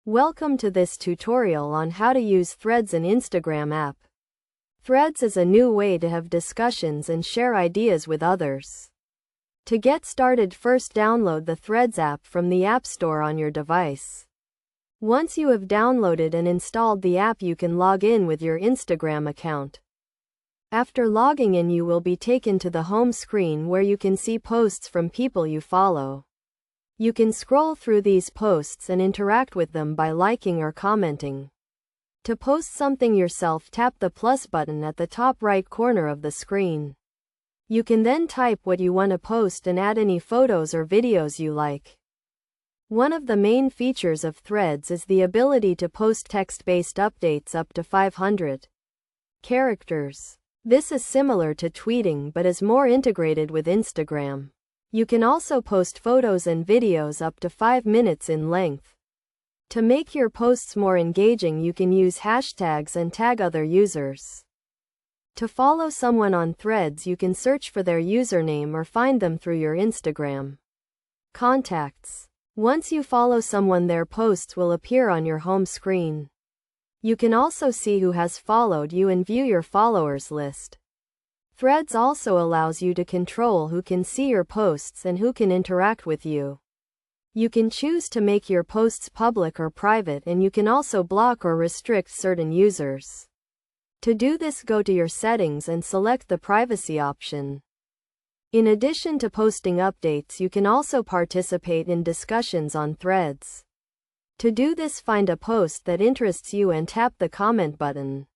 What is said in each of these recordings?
Welcome to this tutorial on how to use Threads in Instagram app. Threads is a new way to have discussions and share ideas with others. To get started, first download the Threads app from the App Store on your device. Once you have downloaded and installed the app, you can log in with your Instagram account. After logging in, you will be taken to the home screen where you can see posts from people you follow. You can scroll through these posts and interact with them by liking or commenting. To post something yourself, tap the plus button at the top right corner of the screen. You can then type what you want to post and add any photos or videos you like. One of the main features of Threads is the ability to post text-based updates up to 500 characters. This is similar to tweeting but is more integrated with Instagram. You can also post photos and videos up to 5 minutes in length. To make your posts more engaging, you can use hashtags and tag other users. To follow someone on Threads, you can search for their username or find them through your Instagram contacts. Once you follow someone, their posts will appear on your home screen. You can also see who has followed you and view your followers list. Threads also allows you to control who can see your posts and who can interact with you. You can choose to make your posts public or private, and you can also block or restrict certain users. To do this, go to your settings and select the privacy option. In addition to posting updates, you can also participate in discussions on Threads. To do this, find a post that interests you and tap the comment button.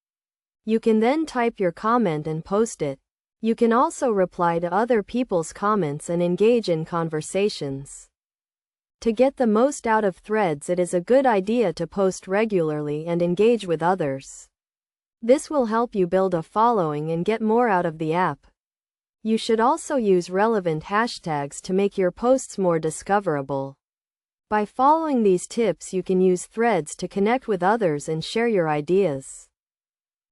You can then type your comment and post it. You can also reply to other people's comments and engage in conversations. To get the most out of Threads, it is a good idea to post regularly and engage with others. This will help you build a following and get more out of the app. You should also use relevant hashtags to make your posts more discoverable. By following these tips, you can use Threads to connect with others and share your ideas.